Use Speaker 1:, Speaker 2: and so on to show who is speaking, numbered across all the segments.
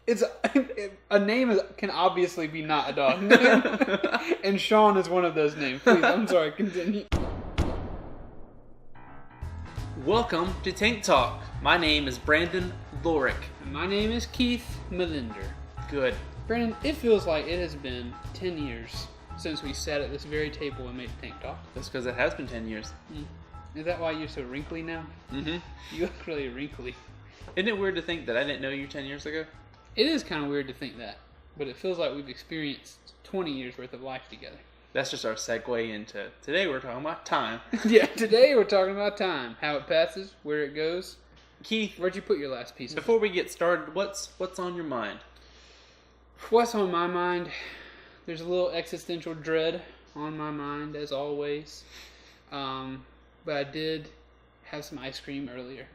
Speaker 1: It's a name can obviously be not a dog name, and Sean is one of those names. Please, I'm sorry. Continue.
Speaker 2: Welcome to Tank Talk. My name is Brandon Lorick.
Speaker 1: And my name is Keith Millender.
Speaker 2: Good.
Speaker 1: Brandon, it feels like it has been 10 years since we sat at this very table and made Tank Talk.
Speaker 2: That's because it has been 10 years.
Speaker 1: Is that why you're so wrinkly now?
Speaker 2: Mm-hmm.
Speaker 1: You look really wrinkly.
Speaker 2: Isn't it weird to think that I didn't know you 10 years ago?
Speaker 1: It is kind of weird to think that, but it feels like we've experienced 20 years worth of life together.
Speaker 2: That's just our segue into today. We're talking about time.
Speaker 1: Yeah, today we're talking about time, how it passes, where it goes.
Speaker 2: Keith,
Speaker 1: Where'd you put your last piece?
Speaker 2: Before we get started, what's on your mind?
Speaker 1: What's on my mind? There's a little existential dread on my mind, as always. But I did have some ice cream earlier.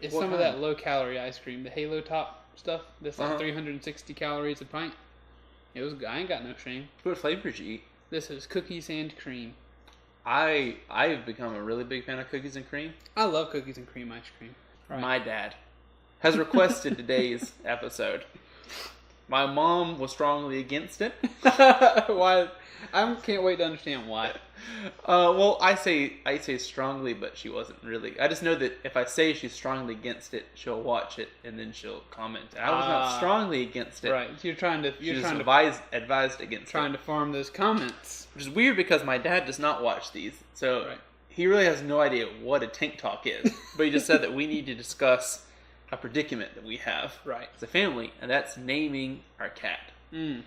Speaker 1: It's
Speaker 2: What
Speaker 1: some of
Speaker 2: kind?
Speaker 1: that low-calorie ice cream, the Halo Top stuff. That's like 360 calories a pint. It was. I ain't got no shame.
Speaker 2: What flavor did you eat?
Speaker 1: This is cookies and cream.
Speaker 2: I've become a really big fan of cookies and cream.
Speaker 1: I love cookies and cream ice cream. Right.
Speaker 2: My dad has requested today's episode. My mom was strongly against it.
Speaker 1: Why? I can't wait to understand why.
Speaker 2: Well, I say strongly, but she wasn't really. I just know that if I say she's strongly against it, she'll watch it and then she'll comment. I was not strongly against it.
Speaker 1: Right. So you're trying to
Speaker 2: advised against
Speaker 1: trying
Speaker 2: it.
Speaker 1: to farm those comments.
Speaker 2: Which is weird because my dad does not watch these, so
Speaker 1: Right.
Speaker 2: he really has no idea what a tank talk is. But he just said that we need to discuss a predicament that we have
Speaker 1: Right.
Speaker 2: as a family, and that's naming our cat.
Speaker 1: Mm.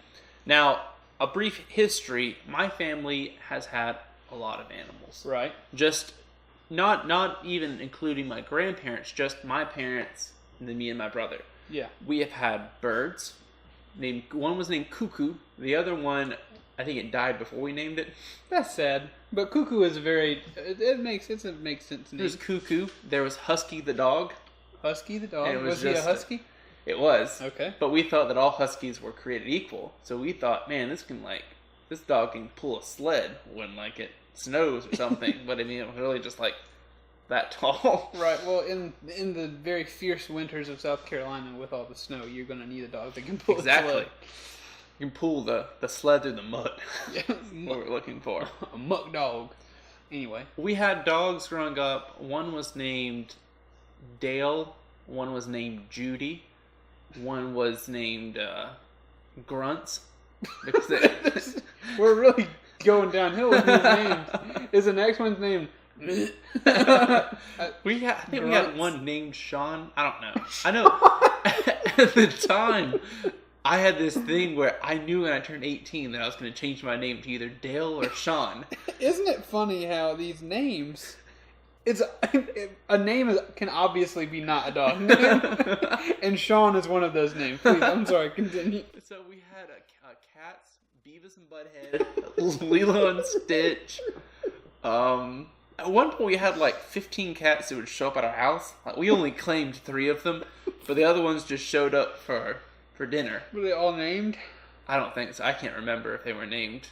Speaker 2: Now, a brief history: my family has had a lot of animals.
Speaker 1: Right.
Speaker 2: Just not even including my grandparents, just my parents and then me and my brother.
Speaker 1: Yeah.
Speaker 2: We have had birds. One was named Cuckoo. The other one, I think it died before we named it.
Speaker 1: That's sad. But Cuckoo is it makes sense to me.
Speaker 2: There's Cuckoo. There was Husky the dog.
Speaker 1: Husky the dog.
Speaker 2: And it
Speaker 1: Was he a husky?
Speaker 2: It was.
Speaker 1: Okay.
Speaker 2: But we thought that all huskies were created equal. So we thought, man, this dog can pull a sled when it snows or something. But I mean, it was really just that tall.
Speaker 1: Right. Well, in the very fierce winters of South Carolina with all the snow, you're going to need a dog that can pull
Speaker 2: Exactly.
Speaker 1: a sled.
Speaker 2: You can pull the sled through the mud.
Speaker 1: Yeah.
Speaker 2: What we're looking for.
Speaker 1: A muck dog. Anyway.
Speaker 2: We had dogs growing up. One was named Dale. One was named Judy. One was named Grunts. Because
Speaker 1: We're really going downhill with these names. Is the next one's named...
Speaker 2: I think we had one named Sean. I don't know. I know at the time I had this thing where I knew when I turned 18 that I was going to change my name to either Dale or Sean.
Speaker 1: Isn't it funny how these names... a name can obviously be not a dog name, and Sean is one of those names. Please, I'm sorry, continue.
Speaker 2: So we had cats, Beavis and Butthead, Lilo and Stitch. At one point we had 15 cats that would show up at our house. We only claimed 3 of them, but the other ones just showed up for dinner.
Speaker 1: Were they all named?
Speaker 2: I don't think so. I can't remember if they were names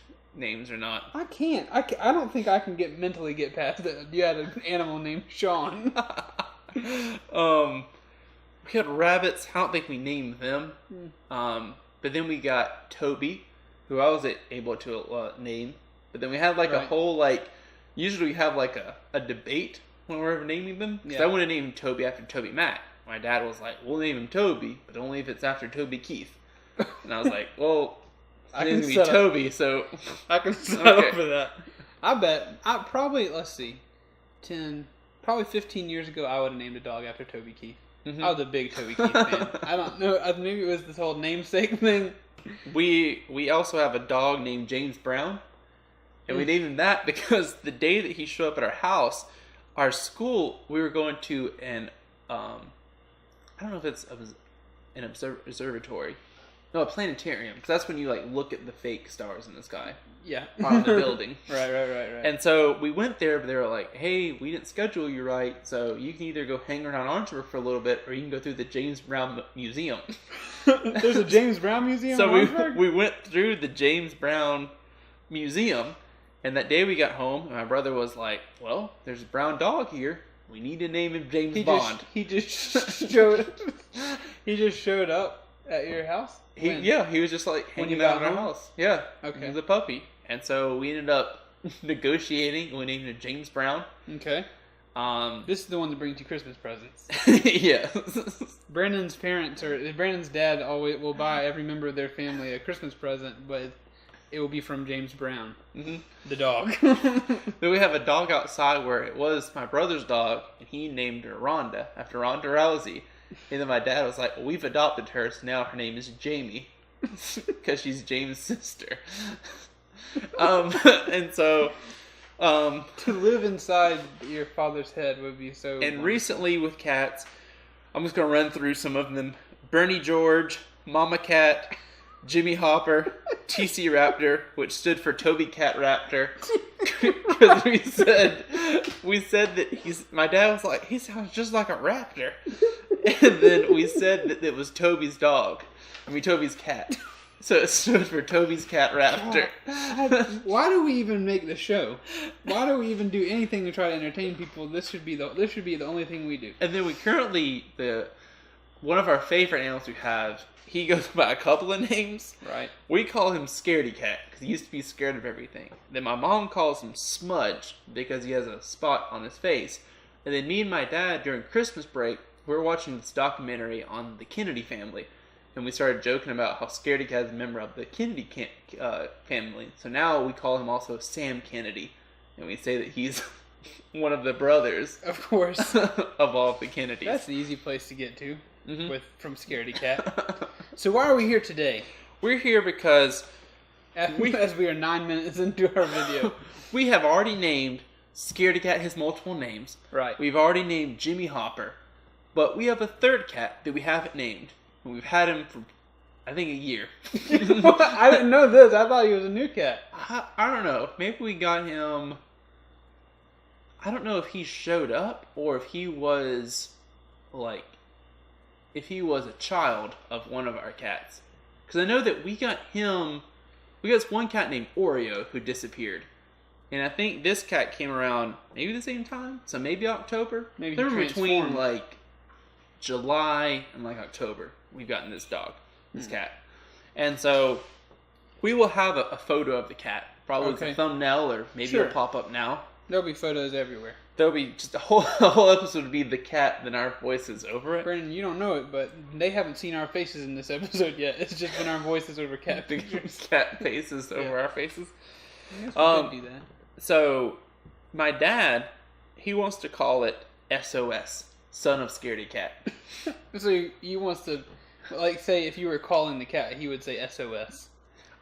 Speaker 2: or not.
Speaker 1: I can't. I don't think I can mentally get past that. You had an animal named Sean.
Speaker 2: We had rabbits. I don't think we named them. But then we got Toby, who I was able to name. But then we had a whole usually we have a debate when we're naming them. Because I want to name Toby after Toby Mac. My dad was like, we'll name him Toby, but only if it's after Toby Keith. And I was like, well,
Speaker 1: I
Speaker 2: it's
Speaker 1: can
Speaker 2: going to be Toby, so...
Speaker 1: I can set up for that. I bet, let's see, probably 15 years ago, I would have named a dog after Toby Keith. Mm-hmm. I was a big Toby Keith fan. I don't know, maybe it was this whole namesake thing.
Speaker 2: We also have a dog named James Brown, and we named him that because the day that he showed up at our house, our school, we were going to I don't know if it was an observatory. No, a planetarium. Because that's when you look at the fake stars in the sky.
Speaker 1: Yeah.
Speaker 2: On the building.
Speaker 1: Right.
Speaker 2: And so we went there, but they were like, hey, we didn't schedule you right, so you can either go hang around Orangeburg for a little bit, or you can go through the James Brown Museum.
Speaker 1: There's a James Brown Museum in Orangeburg?
Speaker 2: we went through the James Brown Museum, and that day we got home, and my brother was like, well, there's a brown dog here. We need to name him James Bond.
Speaker 1: He just showed up At your house?
Speaker 2: He was just like hanging out at our house. Yeah.
Speaker 1: Okay.
Speaker 2: He was a puppy. And so we ended up negotiating. We named him James Brown.
Speaker 1: Okay. This is the one that brings you Christmas presents.
Speaker 2: Yeah.
Speaker 1: Brandon's dad always will buy every member of their family a Christmas present, but it will be from James Brown, the dog.
Speaker 2: Then we have a dog outside where it was my brother's dog, and he named her Rhonda after Ronda Rousey. And then my dad was like, well, we've adopted her, so now her name is Jamie because she's James' sister. And so
Speaker 1: to live inside your father's head would be so. And
Speaker 2: wonderful. Recently with cats, I'm just gonna run through some of them: Bernie George, Mama Cat, Jimmy Hopper, TC Raptor, which stood for Toby Cat Raptor, because we said that my dad was like, he sounds just like a raptor, and then we said that it was Toby's dog. Toby's cat. So it stood for Toby's Cat Raptor.
Speaker 1: Why do we even make the show? Why do we even do anything to try to entertain people? This should be the only thing we do.
Speaker 2: And then we currently one of our favorite animals we have. He goes by a couple of names.
Speaker 1: Right.
Speaker 2: We call him Scaredy Cat because he used to be scared of everything. Then my mom calls him Smudge because he has a spot on his face. And then me and my dad during Christmas break, we were watching this documentary on the Kennedy family. And we started joking about how Scaredy Cat is a member of the Kennedy family. So now we call him also Sam Kennedy. And we say that he's one of the brothers.
Speaker 1: Of course.
Speaker 2: Of all of the Kennedys.
Speaker 1: That's an easy place to get to from Scaredy Cat. So why are we here today?
Speaker 2: We're here because
Speaker 1: as we are 9 minutes into our video.
Speaker 2: We have already named Scaredy Cat has multiple names.
Speaker 1: Right.
Speaker 2: We've already named Jimmy Hopper. But we have a third cat that we haven't named. We've had him for, I think, a year.
Speaker 1: I didn't know this. I thought he was a new cat.
Speaker 2: I don't know. Maybe we got him. I don't know if he showed up or if he was a child of one of our cats. Because I know that we got this one cat named Oreo who disappeared. And I think this cat came around maybe the same time. So maybe October.
Speaker 1: Maybe
Speaker 2: they're between July and October. We've gotten this cat. And so we will have a photo of the cat. Probably with a thumbnail, or maybe it'll pop up now.
Speaker 1: There'll be photos everywhere.
Speaker 2: There'll be just a whole episode would be the cat, then our voices over it.
Speaker 1: Brandon, you don't know it, but they haven't seen our faces in this episode yet. It's just been our voices over cat pictures.
Speaker 2: Cat faces over our faces.
Speaker 1: I guess we could do that.
Speaker 2: So, my dad, he wants to call it SOS, Son of Scaredy Cat.
Speaker 1: So he wants to, say if you were calling the cat, he would say SOS.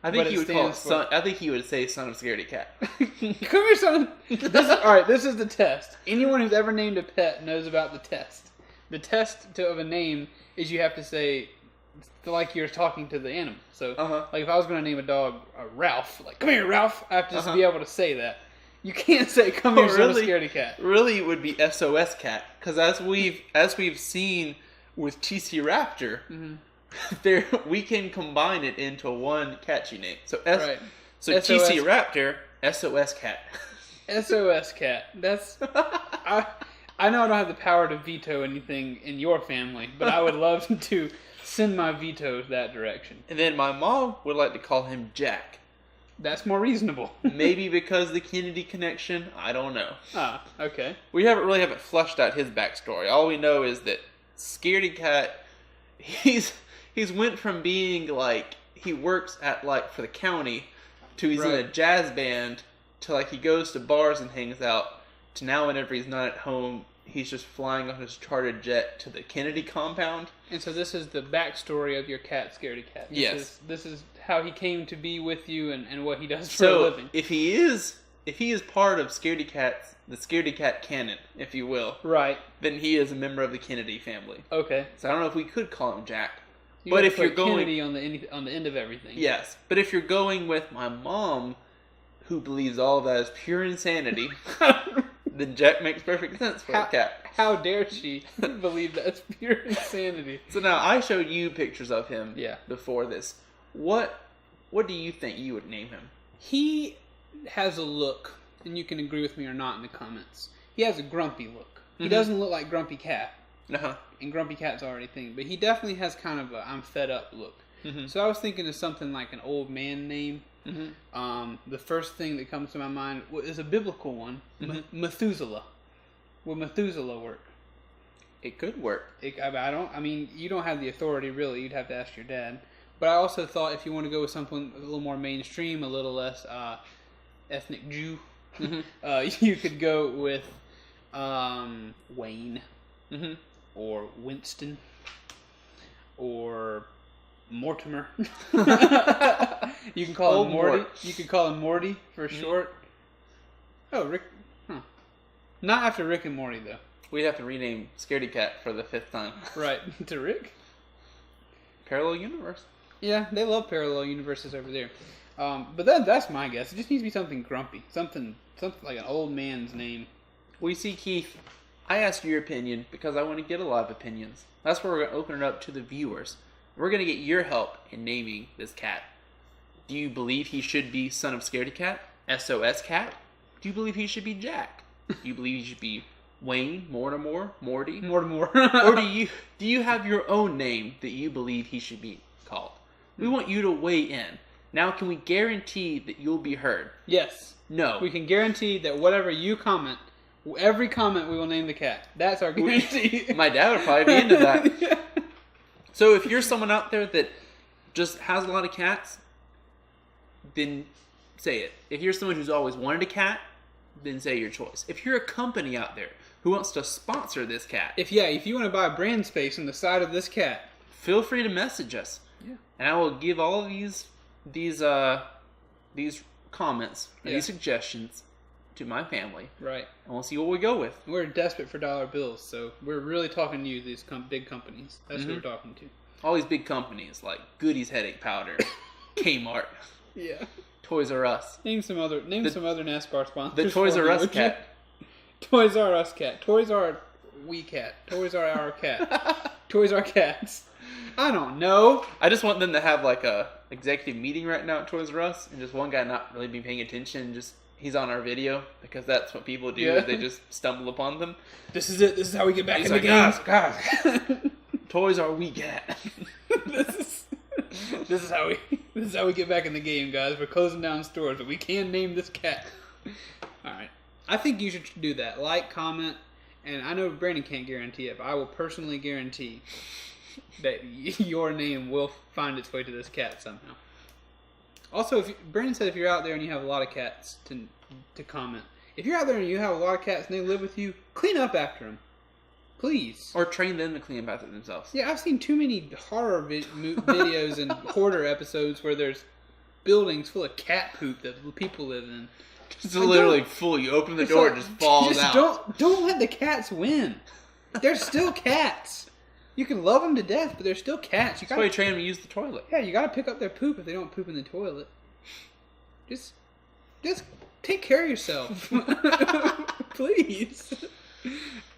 Speaker 2: I think he would call it son. I think he would say Son of Scaredy Cat.
Speaker 1: Come here, son. Alright, this is the test. Anyone who's ever named a pet knows about the test. The test of a name is you have to say, like you're talking to the animal. So, if I was going to name a dog Ralph, come here, Ralph, I have to just be able to say that. You can't say, come here, son of Scaredy Cat.
Speaker 2: Really, it would be SOS Cat. Because as we've seen with TC Raptor, we can combine it into one catchy name. So TC Raptor, SOS Cat.
Speaker 1: SOS Cat. That's I know I don't have the power to veto anything in your family, but I would love to send my veto that direction.
Speaker 2: And then my mom would like to call him Jack.
Speaker 1: That's more reasonable. Maybe
Speaker 2: because the Kennedy connection. I don't know.
Speaker 1: Ah, okay.
Speaker 2: We haven't fleshed out his backstory. All we know is that Scaredy Cat, he's went from being he works at for the county to he's in a jazz band to he goes to bars and hangs out to now whenever he's not at home he's just flying on his chartered jet to the Kennedy compound.
Speaker 1: And so this is the backstory of your cat, Scaredy Cat. This is how he came to be with you and what he does for a living.
Speaker 2: If he is part of the Scaredy Cat canon, if you will,
Speaker 1: right,
Speaker 2: then he is a member of the Kennedy family.
Speaker 1: Okay.
Speaker 2: So I don't know if we could call him Jack.
Speaker 1: But if you're going Kennedy on the end of everything.
Speaker 2: Yes, but if you're going with my mom, who believes all of that is pure insanity, then Jack makes perfect sense for a cat.
Speaker 1: How dare she believe that's pure insanity?
Speaker 2: So now I showed you pictures of him before this. What do you think you would name him?
Speaker 1: He has a look, and you can agree with me or not in the comments. He has a grumpy look. He doesn't look like Grumpy Cat. And grumpy cat's already a thing. But he definitely has kind of a I'm fed up look. Mm-hmm. So I was thinking of something like an old man name. Mm-hmm. The first thing that comes to my mind is a biblical one. Mm-hmm. Methuselah. Will Methuselah work?
Speaker 2: It could work.
Speaker 1: I mean, you don't have the authority, really. You'd have to ask your dad. But I also thought if you want to go with something a little more mainstream, a little less ethnic Jew, mm-hmm. You could go with Wayne, mm-hmm. or Winston, or Mortimer. You can call him Morty. You can call him Morty for mm-hmm. short. Oh, Rick. Huh. Not after Rick and Morty, though.
Speaker 2: We'd have to rename Scaredy Cat for the 5th time.
Speaker 1: Right. To Rick?
Speaker 2: Parallel universe.
Speaker 1: Yeah, they love parallel universes over there. But that's my guess. It just needs to be something grumpy. Something like an old man's name.
Speaker 2: Well, you see, Keith, I asked your opinion because I want to get a lot of opinions. That's where we're going to open it up to the viewers. We're going to get your help in naming this cat. Do you believe he should be Son of Scaredy Cat? SOS Cat? Do you believe he should be Jack? Do you believe he should be Wayne, Mortimer, Morty?
Speaker 1: Mortimer.
Speaker 2: Or do you have your own name that you believe he should be called? We want you to weigh in. Now, can we guarantee that you'll be heard?
Speaker 1: Yes.
Speaker 2: No.
Speaker 1: We can guarantee that whatever you comment, every comment we will name the cat. That's our guarantee.
Speaker 2: My dad would probably be into that. Yeah. So if you're someone out there that just has a lot of cats, then say it. If you're someone who's always wanted a cat, then say your choice. If you're a company out there who wants to sponsor this cat,
Speaker 1: if you want to buy brand space on the side of this cat,
Speaker 2: feel free to message us. Yeah. And I will give all of these comments, these suggestions to my family. Right. And we'll see what we go with.
Speaker 1: We're desperate for dollar bills, so we're really talking to you, these big companies. That's mm-hmm. who we're talking to.
Speaker 2: All these big companies like Goody's Headache Powder, Kmart. Yeah. Toys R Us.
Speaker 1: Name some other NASCAR sponsors.
Speaker 2: The Toys R Us cat.
Speaker 1: Toys R Us cat. Toys R we cat. Toys R our cat. Toys R cats. I don't know.
Speaker 2: I just want them to have like a executive meeting right now at Toys R Us, and just one guy not really be paying attention. Just he's on our video because that's what people do. Yeah. Is they just stumble upon them.
Speaker 1: This is it. This is how we get back in the game.
Speaker 2: Guys. Toys R we cat.
Speaker 1: This is how we get back in the game, guys. We're closing down stores, but we can name this cat. All right. I think you should do that. Like, comment, and I know Brandon can't guarantee it, but I will personally guarantee that your name will find its way to this cat somehow. Also, Brandon said if you're out there and you have a lot of cats to comment. If you're out there and you have a lot of cats and they live with you, clean up after them. Please.
Speaker 2: Or train them to clean up after themselves.
Speaker 1: Yeah, I've seen too many horror videos and hoarder episodes where there's buildings full of cat poop that people live in.
Speaker 2: It's literally full. You open the door, it just falls out.
Speaker 1: Don't let the cats win. They're still cats. You can love them to death, but they're still cats.
Speaker 2: That's why you train them to use the toilet.
Speaker 1: Yeah, you got to pick up their poop if they don't poop in the toilet. Just take care of yourself. Please.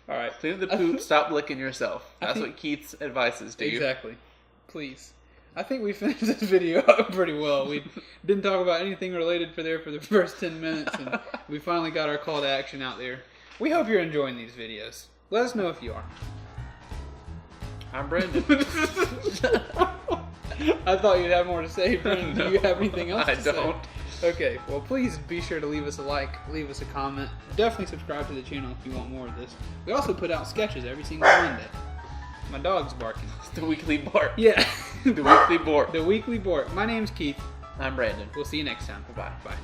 Speaker 2: All right, clean up the poop, stop licking yourself. That's what Keith's advice is to you.
Speaker 1: Exactly. Please. I think we finished this video up pretty well. We didn't talk about anything related for the first 10 minutes, and we finally got our call to action out there. We hope you're enjoying these videos. Let us know if you are.
Speaker 2: I'm Brandon.
Speaker 1: I thought you'd have more to say, Brandon. Do you have anything else to say?
Speaker 2: I don't.
Speaker 1: Okay, well, please be sure to leave us a like, leave us a comment. Definitely subscribe to the channel if you want more of this. We also put out sketches every single Monday. My dog's barking.
Speaker 2: It's the weekly bark.
Speaker 1: Yeah.
Speaker 2: The weekly bark.
Speaker 1: The weekly bark. My name's Keith.
Speaker 2: I'm Brandon.
Speaker 1: We'll see you next time.
Speaker 2: Bye-bye.
Speaker 1: Bye.